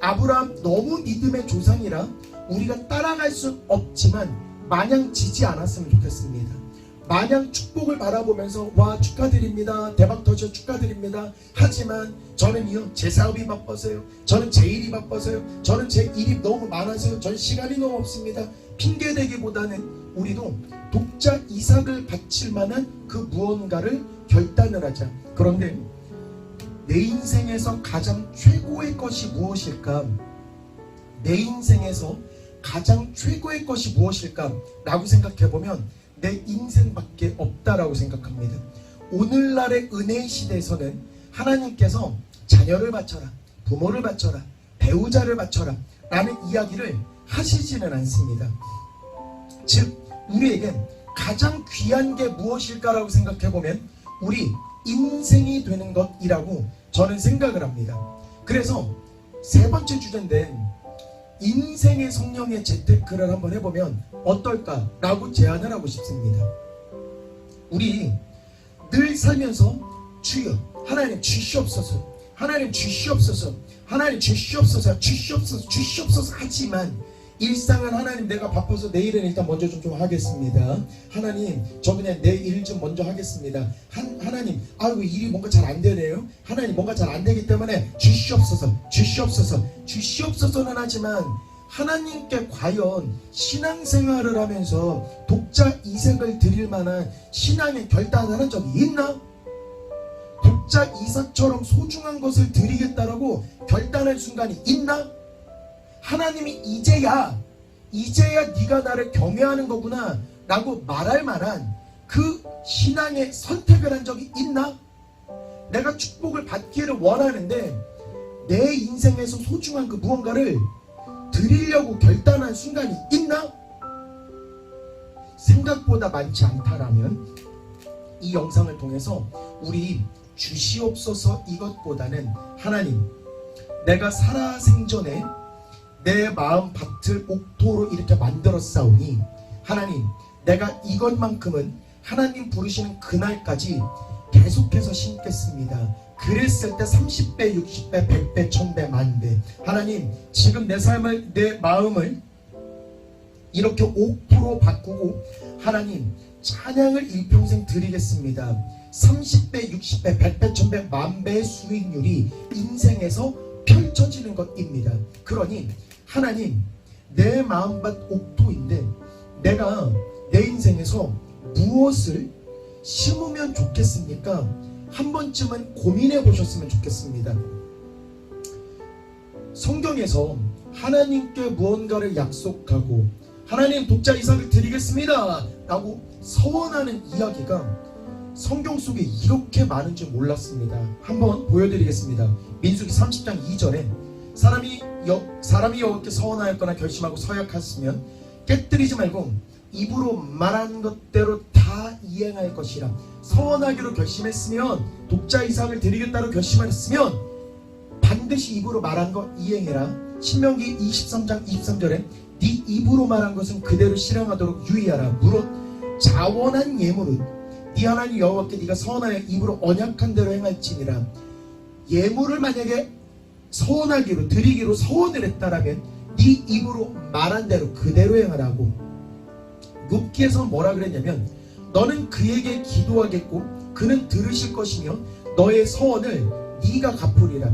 아브라함 너무 믿음의 조상이라 우리가 따라갈 수 없지만 마냥 지지 않았으면 좋겠습니다. 마냥 축복을 바라보면서 와 축하드립니다, 대박 터져 축하드립니다, 하지만 저는요 제 사업이 바빠서요, 저는 제 일이 바빠서요, 저는 제 일이 너무 많아서요, 저는 시간이 너무 없습니다, 핑계대기보다는 우리도 독자 이삭을 바칠 만한 그 무언가를 결단을 하자. 그런데 내 인생에서 가장 최고의 것이 무엇일까? 내 인생에서 가장 최고의 것이 무엇일까? 라고 생각해보면 내 인생밖에 없다라고 생각합니다. 오늘날의 은혜의 시대에서는 하나님께서 자녀를 바쳐라, 부모를 바쳐라, 배우자를 바쳐라 라는 이야기를 하시지는 않습니다. 즉 우리에겐 가장 귀한 게 무엇일까라고 생각해보면 우리 인생이 되는 것이라고 저는 생각을 합니다. 그래서 세 번째 주제인데, 인생의 성령의 재테크를 한번 해보면 어떨까라고 제안을 하고 싶습니다. 우리 늘 살면서 주여 하나님 주시옵소서, 하나님 주시옵소서, 하나님 주시옵소서, 주시옵소서, 주시옵소서 하지만 일상은 하나님 내가 바빠서 내일은 일단 먼저 좀 하겠습니다. 하나님 저 그냥 내 일 좀 먼저 하겠습니다. 하나님 아이고 일이 뭔가 잘 안 되네요. 하나님 뭔가 잘 안 되기 때문에 주시옵소서, 주시옵소서, 주시옵소서는 하지만 하나님께 과연 신앙생활을 하면서 독자 이삭을 드릴 만한 신앙의 결단을 한 적이 있나? 독자 이삭처럼 소중한 것을 드리겠다라고 결단할 순간이 있나? 하나님이 이제야 네가 나를 경외하는 거구나 라고 말할 만한 그 신앙의 선택을 한 적이 있나? 내가 축복을 받기를 원하는데 내 인생에서 소중한 그 무언가를 드리려고 결단한 순간이 있나? 생각보다 많지 않다라면 이 영상을 통해서 우리 주시옵소서 이것보다는 하나님, 내가 살아생전에 내 마음 밭을 옥토로 이렇게 만들었사오니 하나님, 내가 이것만큼은 하나님 부르시는 그날까지 계속해서 심겠습니다. 그랬을 때 30배, 60배, 100배, 1000배, 만배. 하나님, 지금 내 삶을, 내 마음을 이렇게 옥토로 바꾸고 하나님, 찬양을 일평생 드리겠습니다. 30배, 60배, 100배, 1000배, 만배의 수익률이 인생에서 펼쳐지는 것입니다. 그러니 하나님, 내 마음밭 옥토인데 내가 내 인생에서 무엇을 심으면 좋겠습니까? 한 번쯤은 고민해 보셨으면 좋겠습니다. 성경에서 하나님께 무언가를 약속하고 하나님, 독자 이삭을 드리겠습니다 라고 서원하는 이야기가 성경 속에 이렇게 많은 줄 몰랐습니다. 한번 보여드리겠습니다. 민수기 30장 2절에 사람이 여호와께 서원하였거나 결심하고 서약했으면 깨뜨리지 말고 입으로 말한 것대로 다 이행할 것이라. 서원하기로 결심했으면, 독자 이삭을 드리겠다로 결심했으면 반드시 입으로 말한 것 이행해라. 신명기 23장 23절에 네 입으로 말한 것은 그대로 실행하도록 유의하라. 무릇 자원한 예물은 네 하나님 여호와께 네가 서원하여 입으로 언약한 대로 행할지니라. 예물을 만약에 서원하기로, 드리기로 서원을 했다라면 네 입으로 말한 대로 그대로 행하라고. 욥기에서 뭐라 그랬냐면 너는 그에게 기도하겠고 그는 들으실 것이며 너의 서원을 네가 갚으리라.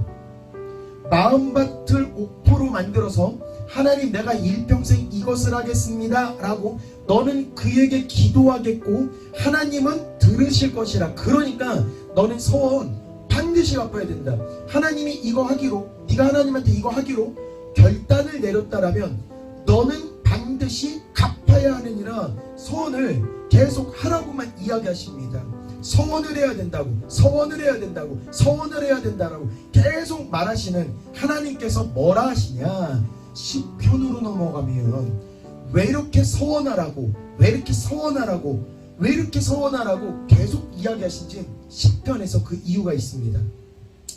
마음밭을 옥토로 만들어서 하나님, 내가 일평생 이것을 하겠습니다 라고 너는 그에게 기도하겠고 하나님은 들으실 것이라. 그러니까 너는 서원 반드시 갚아야 된다. 하나님이 이거 하기로, 네가 하나님한테 이거 하기로 결단을 내렸다라면 너는 반드시 갚아야 하느니라. 서원을 계속 하라고만 이야기하십니다. 서원을 해야 된다고, 서원을 해야 된다고, 서원을 해야 된다라고 계속 말하시는 하나님께서 뭐라 하시냐? 시편으로 넘어가면 왜 이렇게 서원하라고, 왜 이렇게 서원하라고, 왜 이렇게 서원하라고 계속 이야기하신지 시편에서 그 이유가 있습니다.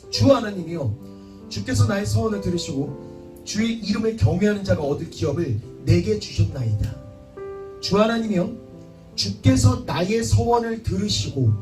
주 하나님이요, 주께서 나의 서원을 들으시고 주의 이름을 경외하는 자가 얻을 기업을 내게 주셨나이다. 주 하나님이요, 주께서 나의 서원을 들으시고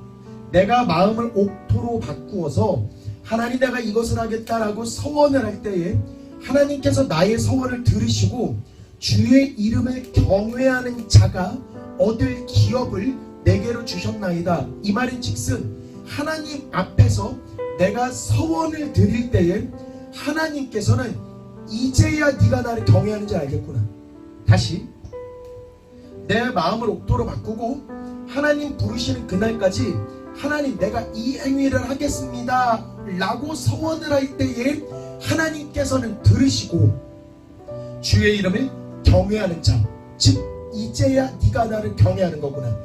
내가 마음을 옥토로 바꾸어서 하나님, 내가 이것을 하겠다라고 서원을 할 때에 하나님께서 나의 서원을 들으시고 주의 이름을 경외하는 자가 얻을 기업을 내게로 주셨나이다. 이 말인즉슨 하나님 앞에서 내가 서원을 드릴 때에 하나님께서는 이제야 네가 나를 경외하는지 알겠구나. 다시 내 마음을 옥토로 바꾸고 하나님 부르시는 그날까지 하나님, 내가 이 행위를 하겠습니다 라고 서원을 할 때에 하나님께서는 들으시고 주의 이름을 경외하는 자, 즉 이제야 네가 나를 경외하는 거구나.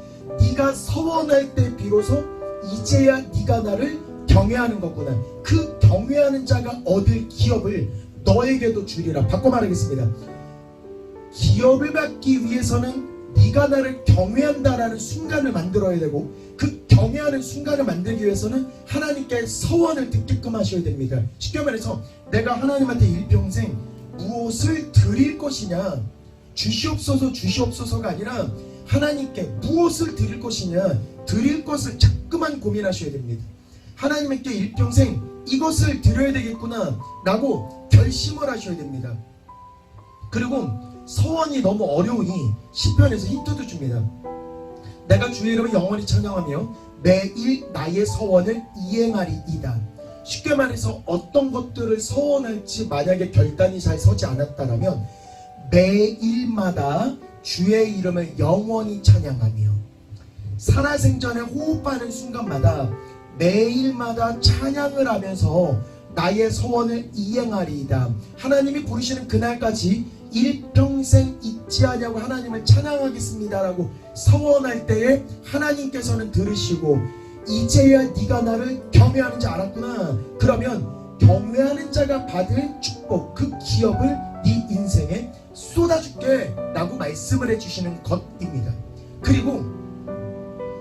네가 서원할 때 비로소 이제야 네가 나를 경외하는 거구나. 그 경외하는 자가 얻을 기업을 너에게도 주리라. 바꿔 말하겠습니다. 기업을 받기 위해서는 네가 나를 경외한다라는 순간을 만들어야 되고, 그 경외하는 순간을 만들기 위해서는 하나님께 서원을 듣게끔 하셔야 됩니다. 쉽게 말해서 내가 하나님한테 일평생 무엇을 드릴 것이냐, 주시옵소서 주시옵소서가 아니라 하나님께 무엇을 드릴 것이냐, 드릴 것을 자꾸만 고민하셔야 됩니다. 하나님께 일평생 이것을 드려야 되겠구나 라고 결심을 하셔야 됩니다. 그리고 서원이 너무 어려우니 시편에서 힌트도 줍니다. 내가 주의 이름을 영원히 찬양하며 매일 나의 서원을 이행하리이다. 쉽게 말해서 어떤 것들을 서원할지 만약에 결단이 잘 서지 않았다면 매일마다 주의 이름을 영원히 찬양하며 살아생전에 호흡하는 순간마다 매일마다 찬양을 하면서 나의 소원을 이행하리이다. 하나님이 부르시는 그날까지 일평생 잊지 아니하고 하나님을 찬양하겠습니다라고 서원할 때에 하나님께서는 들으시고 이제야 네가 나를 경외하는 줄 알았구나. 그러면 경외하는 자가 받을 축복, 그 기업을 네 인생에 쏟아줄게 라고 말씀을 해주시는 것입니다. 그리고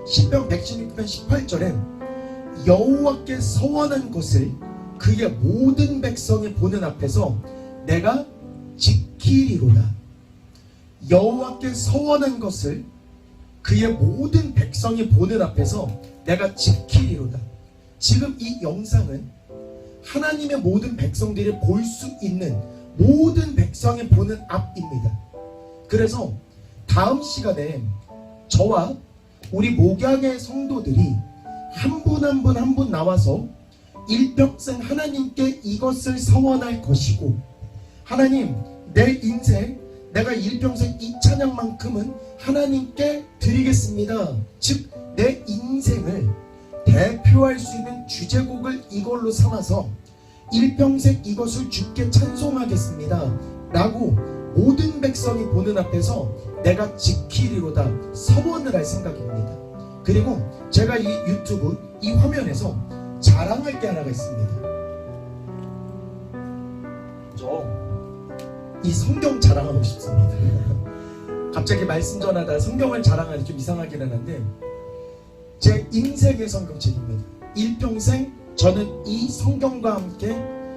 시편 116편 18절엔 여호와께 서원한 것을 그의 모든 백성이 보는 앞에서 내가 지키리로다. 여호와께 서원한 것을 그의 모든 백성이 보는 앞에서 내가 지키리로다. 지금 이 영상은 하나님의 모든 백성들이 볼 수 있는 모든 백성이 보는 앞입니다. 그래서 다음 시간에 저와 우리 목양의 성도들이 한 분 한 분 나와서 일평생 하나님께 이것을 서원할 것이고, 하나님 내 인생 내가 일평생 이 찬양만큼은 하나님께 드리겠습니다. 즉 내 인생을 대표할 수 있는 주제곡을 이걸로 삼아서 일평생 이것을 주께 찬송하겠습니다 라고 모든 백성이 보는 앞에서 내가 지키리로다 서원을 할 생각입니다. 그리고 제가 이 유튜브 이 화면에서 자랑할 게 하나가 있습니다. 저 이 성경 자랑하고 싶습니다. 갑자기 말씀 전하다 성경을 자랑하니 좀 이상하기는 한데, 제 인생의 성경책입니다. 일평생 저는 이 성경과 함께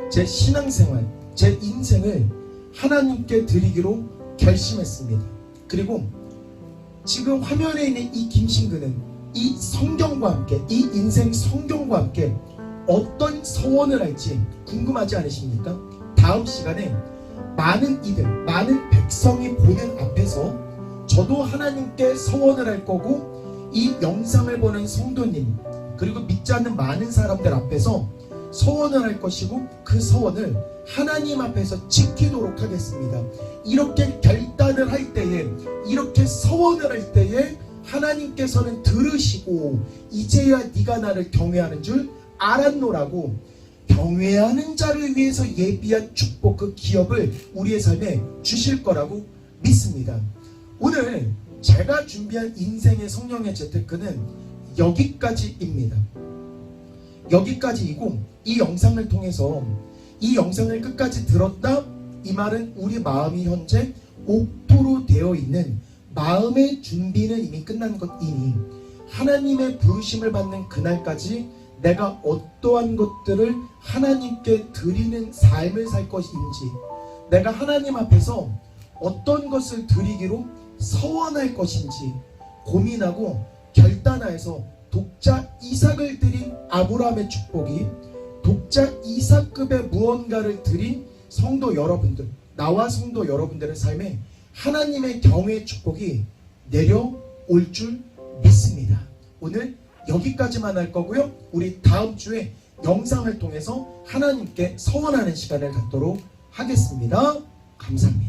제 신앙생활, 제 인생을 하나님께 드리기로 결심했습니다. 그리고 지금 화면에 있는 이 김신근은 이 성경과 함께, 이 인생 성경과 함께 어떤 서원을 할지 궁금하지 않으십니까? 다음 시간에 많은 이들, 많은 백성이 보는 앞에서 저도 하나님께 서원을 할 거고, 이 영상을 보는 성도님 그리고 믿지 않는 많은 사람들 앞에서 서원을 할 것이고, 그 서원을 하나님 앞에서 지키도록 하겠습니다. 이렇게 결단을 할 때에, 이렇게 서원을 할 때에 하나님께서는 들으시고 이제야 네가 나를 경외하는 줄 알았노라고, 경외하는 자를 위해서 예비한 축복, 그 기업을 우리의 삶에 주실 거라고 믿습니다. 오늘 제가 준비한 인생의 성령의 재테크는 여기까지입니다. 여기까지이고, 이 영상을 통해서 이 영상을 끝까지 들었다, 이 말은 우리 마음이 현재 옥토로 되어 있는 마음의 준비는 이미 끝난 것이니, 하나님의 부르심을 받는 그날까지 내가 어떠한 것들을 하나님께 드리는 삶을 살 것인지, 내가 하나님 앞에서 어떤 것을 드리기로 서원할 것인지 고민하고 결단하여서 독자 이삭을 드린 아브라함의 축복이 독자 이삭급의 무언가를 드린 성도 여러분들, 나와 성도 여러분들의 삶에 하나님의 경외의 축복이 내려올 줄 믿습니다. 오늘 여기까지만 할 거고요. 우리 다음 주에 영상을 통해서 하나님께 서원하는 시간을 갖도록 하겠습니다. 감사합니다.